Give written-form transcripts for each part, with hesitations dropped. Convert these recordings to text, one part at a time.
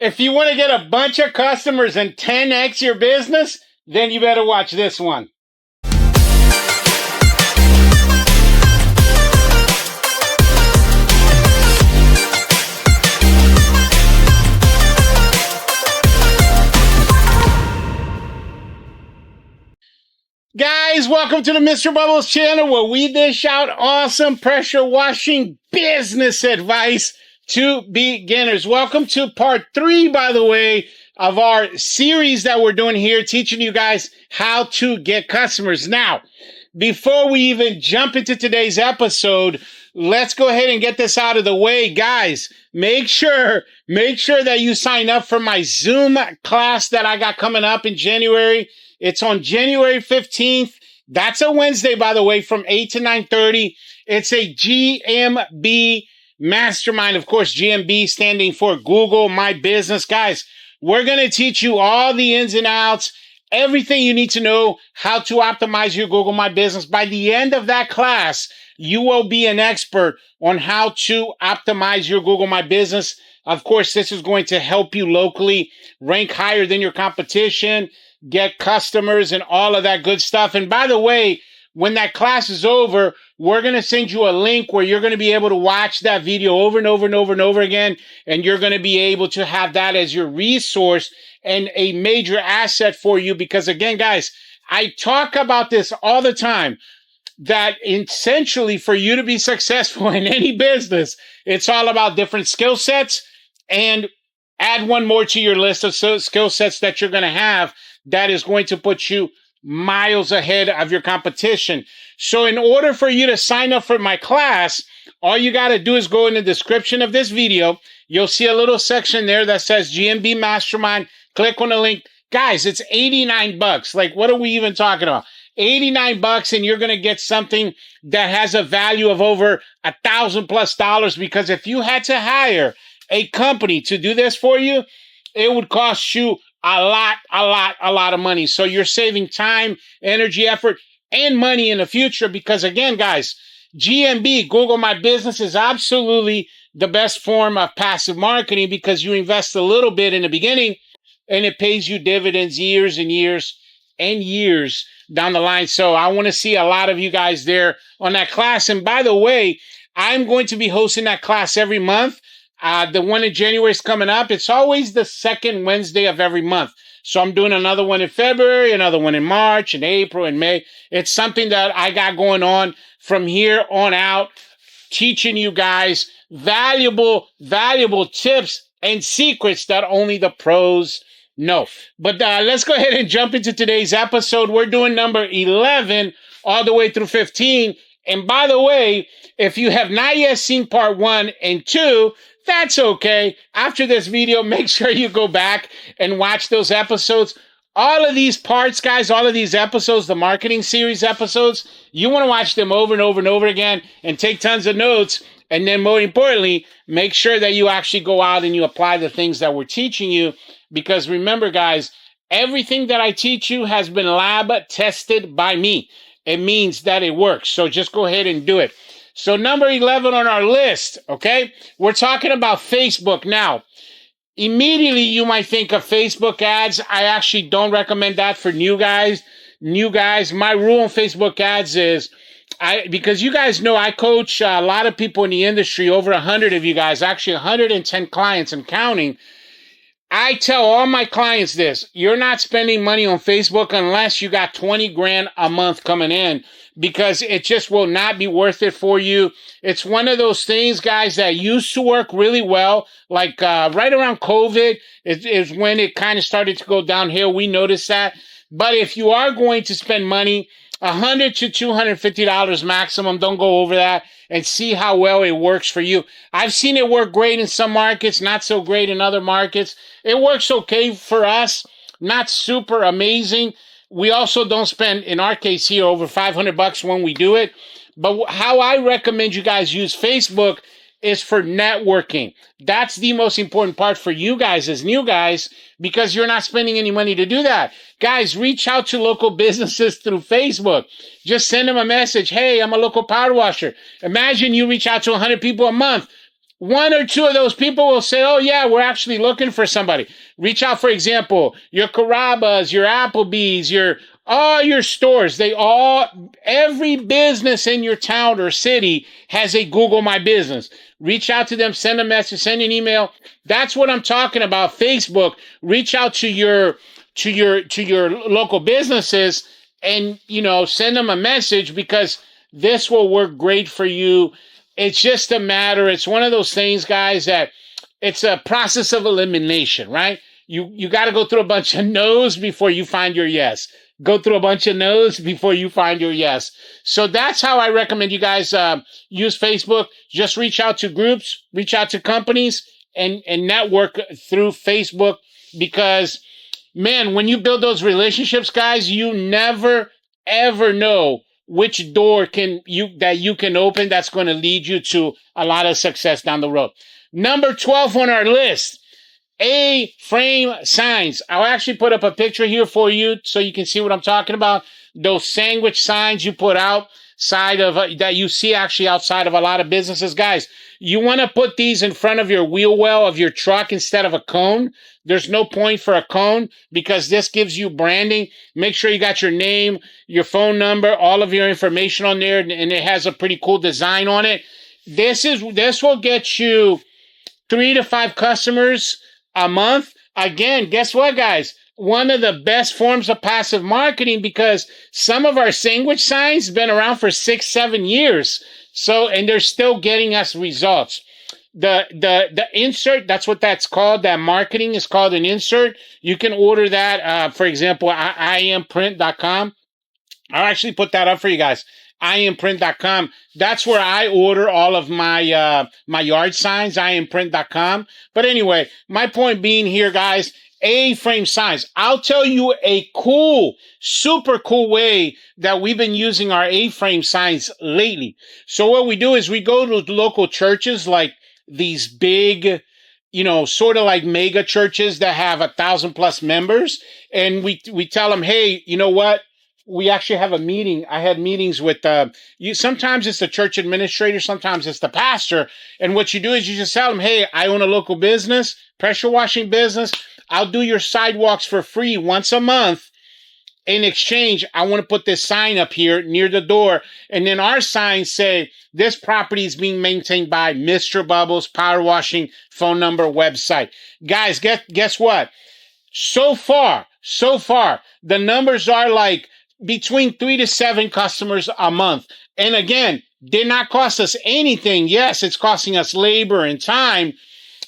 If you want to get a bunch of customers and 10x your business, then you better watch this one. Guys, welcome to the Mr. Bubbles channel where we dish out awesome pressure washing business advice to beginners. Welcome to part 3, by the way, of our series that we're doing here, teaching you guys how to get customers. Now, before we even jump into today's episode, let's go ahead and get this out of the way. Guys, make sure that you sign up for my Zoom class that I got coming up in January. It's on January 15th. That's a Wednesday, by the way, from 8 to 9:30. It's a GMB mastermind. Of course, GMB standing for Google My Business. Guys, we're going to teach you all the ins and outs, everything you need to know how to optimize your Google My Business. By the end of that class, you will be an expert on how to optimize your Google My Business. Of course, this is going to help you locally rank higher than your competition, get customers, and all of that good stuff. And by the way, when that class is over, we're going to send you a link where you're going to be able to watch that video over and over and over and over again. And you're going to be able to have that as your resource and a major asset for you. Because again, guys, I talk about this all the time, that essentially for you to be successful in any business, it's all about different skill sets, and add one more to your list of skill sets that you're going to have that is going to put you miles ahead of your competition. So in order for you to sign up for my class, all you got to do is go in the description of this video. You'll see a little section there that says GMB Mastermind. Click on the link. Guys, it's $89. Like, what are we even talking about? $89, and you're going to get something that has a value of over $1,000+. Because if you had to hire a company to do this for you, it would cost you a lot of money. So you're saving time, energy, effort, and money in the future. Because again, guys, GMB, Google My Business, is absolutely the best form of passive marketing, because you invest a little bit in the beginning and it pays you dividends years and years and years down the line. So I want to see a lot of you guys there on that class. And by the way, I'm going to be hosting that class every month. The one in January is coming up. It's always the second Wednesday of every month. So I'm doing another one in February, another one in March, and April, and May. It's something that I got going on from here on out, teaching you guys valuable tips and secrets that only the pros know. But let's go ahead and jump into today's episode. We're doing number 11 all the way through 15. And by the way, if you have not yet seen part 1 and 2, that's okay. After this video, make sure you go back and watch those episodes. All of these parts, guys, all of these episodes, the marketing series episodes, you want to watch them over and over and over again and take tons of notes. And then more importantly, make sure that you actually go out and you apply the things that we're teaching you. Because remember, guys, everything that I teach you has been lab tested by me. It means that it works. So just go ahead and do it. So number 11 on our list, okay? We're talking about Facebook. Now, immediately you might think of Facebook ads. I actually don't recommend that for new guys. My rule on Facebook ads is, because you guys know I coach a lot of people in the industry, over 100 of you guys, actually 110 clients and counting. I tell all my clients this: you're not spending money on Facebook unless you got 20 grand a month coming in, because it just will not be worth it for you. It's one of those things, guys, that used to work really well. Like right around COVID is when it kind of started to go downhill. We noticed that. But if you are going to spend money, $100 to $250 maximum, don't go over that, and see how well it works for you. I've seen it work great in some markets, not so great in other markets. It works okay for us, not super amazing. We also don't spend, in our case here, over $500 when we do it. But how I recommend you guys use Facebook is for networking. That's the most important part for you guys as new guys, because you're not spending any money to do that. Guys, reach out to local businesses through Facebook. Just send them a message. Hey, I'm a local power washer. Imagine you reach out to 100 people a month. one or two of those people will say, oh, yeah, we're actually looking for somebody. Reach out, for example, your Carrabba's, your Applebee's, all your stores. Every business in your town or city has a Google My Business. Reach out to them, send a message, send an email. That's what I'm talking about. Facebook, reach out to your local businesses and, send them a message, because this will work great for you. It's just it's one of those things, guys, that it's a process of elimination, right? You got to go through a bunch of no's before you find your yes. Go through a bunch of no's before you find your yes. So that's how I recommend you guys use Facebook. Just reach out to groups, reach out to companies, and network through Facebook, because, man, when you build those relationships, guys, you never, ever know which door that you can open that's going to lead you to a lot of success down the road. Number 12 on our list, AFrame Signs. I'll actually put up a picture here for you so you can see what I'm talking about. Those sandwich signs you put outside of that you see actually outside of a lot of businesses. Guys, you want to put these in front of your wheel well of your truck instead of a cone. There's no point for a cone, because this gives you branding. Make sure you got your name, your phone number, all of your information on there, and it has a pretty cool design on it. This will get you 3 to 5 customers a month. Again, guess what, guys? One of the best forms of passive marketing, because some of our sandwich signs have been around for 6-7 years. And they're still getting us results. The insert, that's what that's called. That marketing is called an insert. You can order that, for example, IamPrint.com. I'll actually put that up for you guys. IamPrint.com. That's where I order all of my yard signs, IamPrint.com. But anyway, my point being here, guys, AFrame Signs. I'll tell you a super cool way that we've been using our AFrame signs lately. So what we do is we go to local churches, like these big, sort of like mega churches that have 1,000+ members. And we tell them, hey, you know what? We actually have a meeting. I had meetings with sometimes it's the church administrator, sometimes it's the pastor. And what you do is you just tell them, hey, I own a local business, pressure washing business. I'll do your sidewalks for free once a month. In exchange, I want to put this sign up here near the door. And then our signs say, this property is being maintained by Mr. Bubbles, power washing, phone number, website. Guys, guess what? So far, the numbers are like between 3 to 7 customers a month. And again, did not cost us anything. Yes, it's costing us labor and time.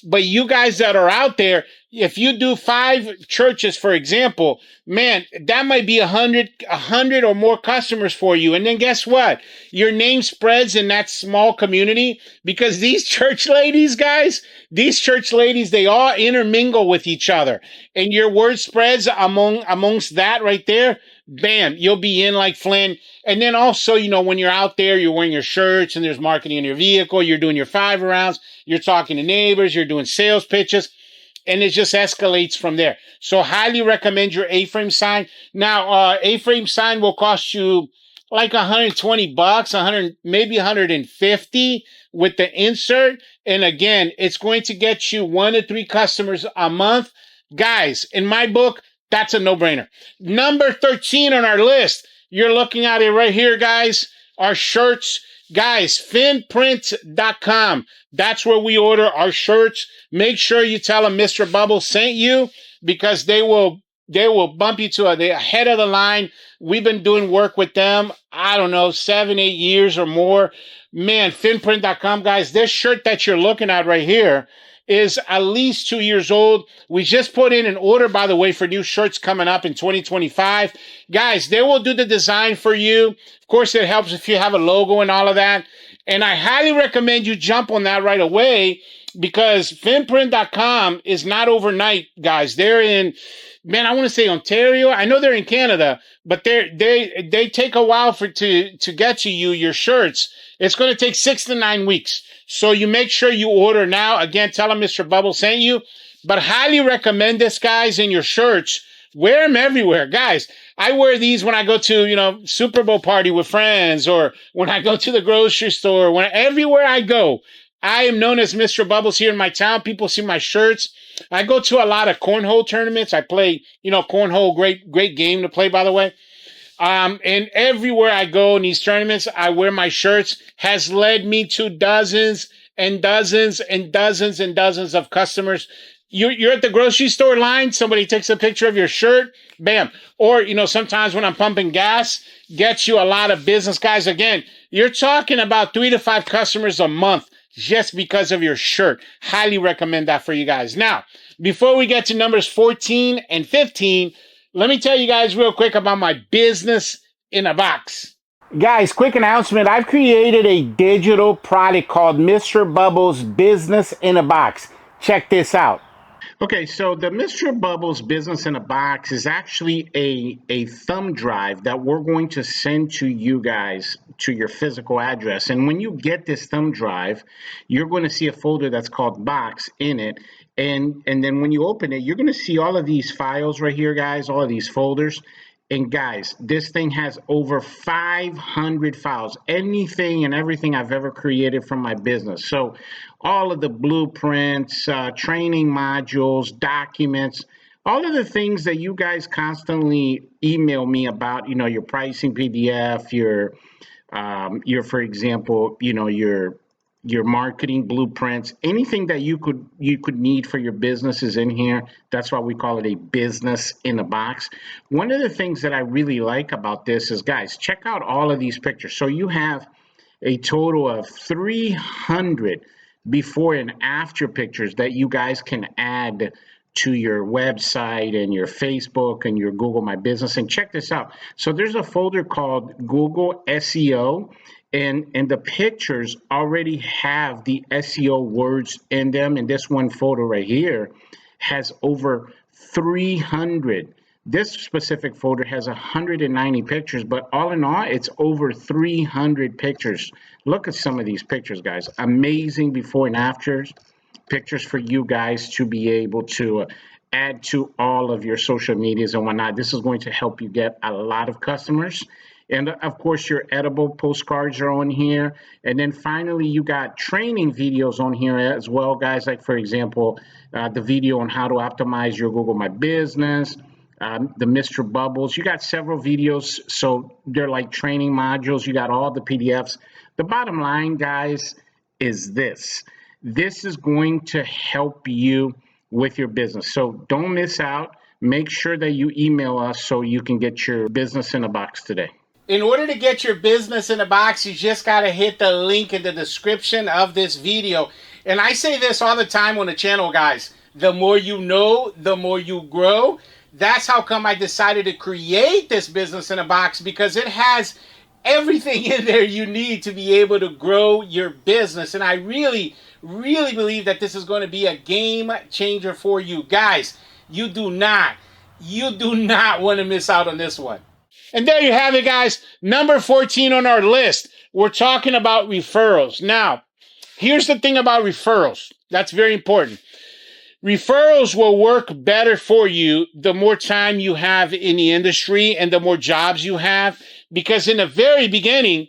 But you guys that are out there, if you do 5 churches, for example, man, that might be 100 or more customers for you. And then guess what? Your name spreads in that small community, because these church ladies, guys, they all intermingle with each other. And your word spreads amongst that right there. Bam, you'll be in like Flynn. And then also, when you're out there, you're wearing your shirts and there's marketing in your vehicle, you're doing your 5 rounds, you're talking to neighbors, you're doing sales pitches, and it just escalates from there. So highly recommend your AFrame sign. Now, AFrame sign will cost you like $120, maybe $150 with the insert. And again, it's going to get you 1 to 3 customers a month. Guys, in my book, that's a no-brainer. Number 13 on our list, you're looking at it right here, guys. Our shirts. Guys, finprint.com. That's where we order our shirts. Make sure you tell them Mr. Bubble sent you, because they will bump you to the head of the line. We've been doing work with them, 7-8 years or more. Man, finprint.com, guys. This shirt that you're looking at right here is at least 2 years old. We just put in an order, by the way, for new shirts coming up in 2025. Guys, they will do the design for you. Of course, it helps if you have a logo and all of that. And I highly recommend you jump on that right away, because finprint.com is not overnight, guys. They're in, I want to say Ontario. I know they're in Canada, but they take a while to get to you your shirts. It's going to take 6 to 9 weeks. So you make sure you order now. Again, tell them Mr. Bubble sent you. But highly recommend this, guys, in your shirts. Wear them everywhere. Guys, I wear these when I go to, Super Bowl party with friends, or when I go to the grocery store, everywhere I go, I am known as Mr. Bubbles here in my town. People see my shirts. I go to a lot of cornhole tournaments. I play, cornhole, great game to play, by the way. And everywhere I go in these tournaments, I wear my shirts, has led me to dozens and dozens and dozens and dozens of customers. You're at the grocery store line, somebody takes a picture of your shirt, bam. Or, sometimes when I'm pumping gas, gets you a lot of business. Guys, again, you're talking about 3 to 5 customers a month just because of your shirt. Highly recommend that for you guys. Now, before we get to numbers 14 and 15, let me tell you guys real quick about my business in a box. Guys, quick announcement. I've created a digital product called Mr. Bubbles Business in a Box. Check this out. Okay, so the Mr. Bubbles Business in a Box is actually a thumb drive that we're going to send to you guys to your physical address. And when you get this thumb drive, you're going to see a folder that's called Box in it. And then when you open it, you're going to see all of these files right here, guys, all of these folders. And guys, this thing has over 500 files, anything and everything I've ever created from my business. So all of the blueprints, training modules, documents, all of the things that you guys constantly email me about, your pricing PDF, your for example, your marketing blueprints, anything that you could need for your business is in here. That's why we call it a business in a box. One of the things that I really like about this is, guys, check out all of these pictures. So you have a total of 300 before and after pictures that you guys can add to your website and your Facebook and your Google My Business. And check this out. So there's a folder called Google SEO. And the pictures already have the SEO words in them. And this one photo right here has over 300. This specific folder has 190 pictures, but all in all, it's over 300 pictures. Look at some of these pictures, guys. Amazing before and after pictures for you guys to be able to add to all of your social medias and whatnot. This is going to help you get a lot of customers. And of course, your edible postcards are on here. And then finally, you got training videos on here as well, guys. Like, for example, the video on how to optimize your Google My Business, the Mr. Bubbles. You got several videos. So they're like training modules. You got all the PDFs. The bottom line, guys, is this. This is going to help you with your business. So don't miss out. Make sure that you email us so you can get your business in a box today. In order to get your business in a box, you just got to hit the link in the description of this video. And I say this all the time on the channel, guys. The more you know, the more you grow. That's how come I decided to create this business in a box, because it has everything in there you need to be able to grow your business. And I really, really believe that this is going to be a game changer for you. Guys, you do not want to miss out on this one. And there you have it, guys. Number 14 on our list. We're talking about referrals. Now, here's the thing about referrals. That's very important. Referrals will work better for you the more time you have in the industry and the more jobs you have. Because in the very beginning,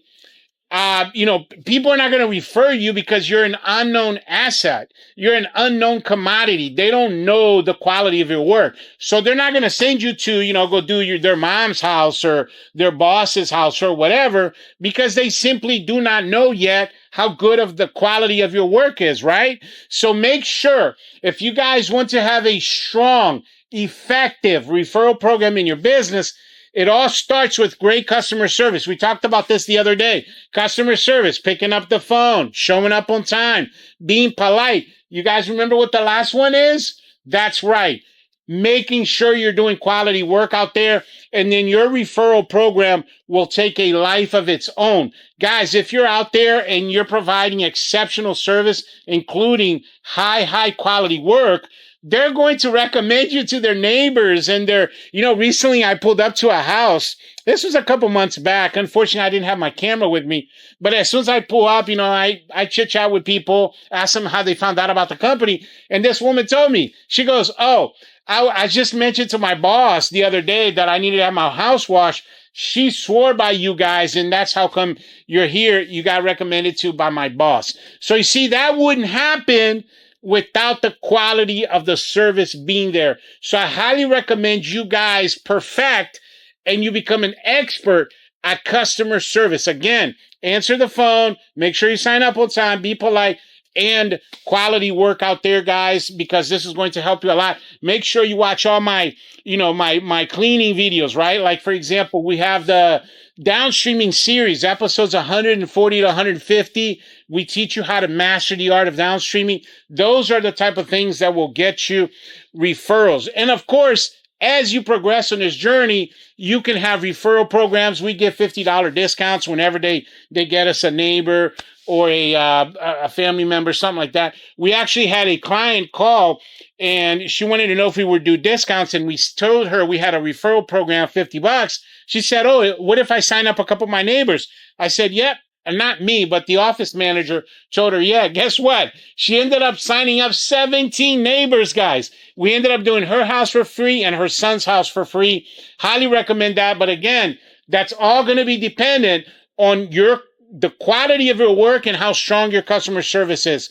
people are not going to refer you because you're an unknown asset. You're an unknown commodity. They don't know the quality of your work. So they're not going to send you to, go do their mom's house or their boss's house or whatever, because they simply do not know yet how good of the quality of your work is, right? So make sure, if you guys want to have a strong, effective referral program in your business, it all starts with great customer service. We talked about this the other day. Customer service, picking up the phone, showing up on time, being polite. You guys remember what the last one is? That's right. Making sure you're doing quality work out there, and then your referral program will take a life of its own. Guys, if you're out there and you're providing exceptional service, including high quality work, they're going to recommend you to their neighbors and recently I pulled up to a house. This was a couple months back. Unfortunately, I didn't have my camera with me. But as soon as I pull up, I chit chat with people, ask them how they found out about the company. And this woman told me, she goes, I just mentioned to my boss the other day that I needed to have my house washed. She swore by you guys, and that's how come you're here. You got recommended to by my boss. So you see, that wouldn't happen without the quality of the service being there. So I highly recommend you guys perfect and you become an expert at customer service. Again, answer the phone, make sure you sign up on time, be polite, and quality work out there, guys, because this is going to help you a lot. Make sure you watch all my, my cleaning videos, right? Like, for example, we have the downstreaming series, episodes 140 to 150. We teach you how to master the art of downstreaming. Those are the type of things that will get you referrals. And of course, as you progress on this journey, you can have referral programs. We give $50 discounts whenever they get us a neighbor or a family member, something like that. We actually had a client call, and she wanted to know if we would do discounts, and we told her we had a referral program, $50. She said, oh, what if I sign up a couple of my neighbors? I said, yep. And not me, but the office manager told her, yeah, guess what? She ended up signing up 17 neighbors, guys. We ended up doing her house for free and her son's house for free. Highly recommend that. But again, that's all going to be dependent on the quality of your work and how strong your customer service is.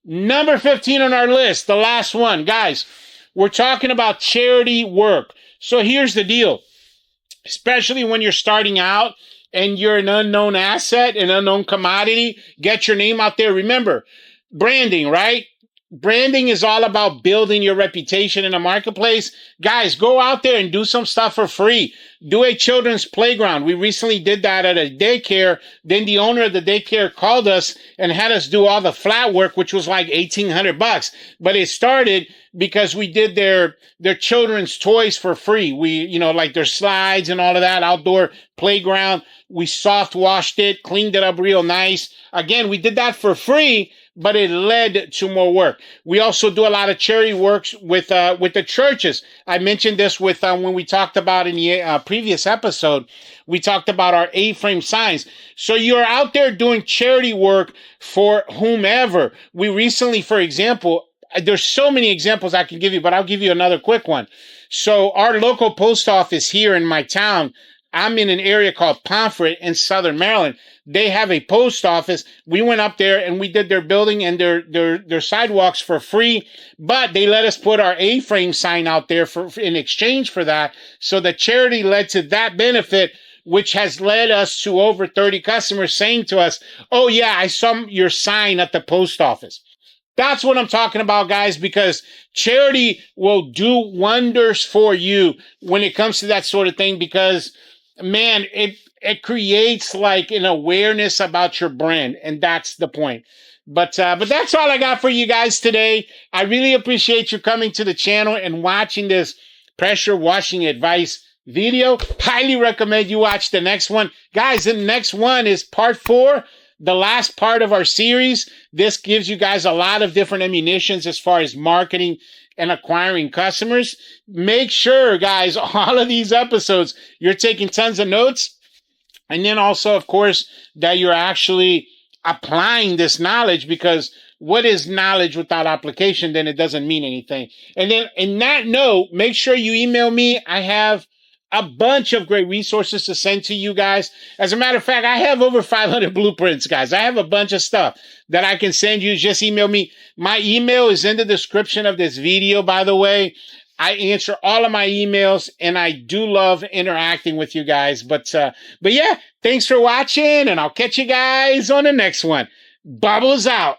Number 15 on our list, the last one. Guys, we're talking about charity work. So here's the deal. Especially when you're starting out and you're an unknown asset, an unknown commodity, get your name out there. Remember, branding, right? Branding is all about building your reputation in the marketplace. Guys, go out there and do some stuff for free. Do a children's playground. We recently did that at a daycare. Then the owner of the daycare called us and had us do all the flat work, which was like $1,800. But it started because we did their children's toys for free. We, like their slides and all of that, outdoor playground. We soft washed it, cleaned it up real nice. Again, we did that for free, but it led to more work. We also do a lot of charity works with the churches. I mentioned this with when we talked about in the previous episode, we talked about our AFrame Signs. So you're out there doing charity work for whomever. We recently, for example, there's so many examples I can give you, but I'll give you another quick one. So our local post office here in my town, I'm in an area called Pomfret in Southern Maryland. They have a post office. We went up there and we did their building and their sidewalks for free, but they let us put our A-frame sign out there in exchange for that. So the charity led to that benefit, which has led us to over 30 customers saying to us, oh yeah, I saw your sign at the post office. That's what I'm talking about, guys, because charity will do wonders for you when it comes to that sort of thing, because man, it creates like an awareness about your brand, and that's the point. But that's all I got for you guys today. I really appreciate you coming to the channel and watching this pressure washing advice video. Highly recommend you watch the next one. Guys, the next one is part 4, the last part of our series. This gives you guys a lot of different ammunitions as far as marketing and acquiring customers. Make sure, guys, all of these episodes, you're taking tons of notes. And then also, of course, that you're actually applying this knowledge, because what is knowledge without application? Then it doesn't mean anything. And then in that note, make sure you email me. I have a bunch of great resources to send to you guys. As a matter of fact, I have over 500 blueprints, guys. I have a bunch of stuff that I can send you. Just email me. My email is in the description of this video, by the way. I answer all of my emails, and I do love interacting with you guys. But yeah, thanks for watching, and I'll catch you guys on the next one. Bubbles out.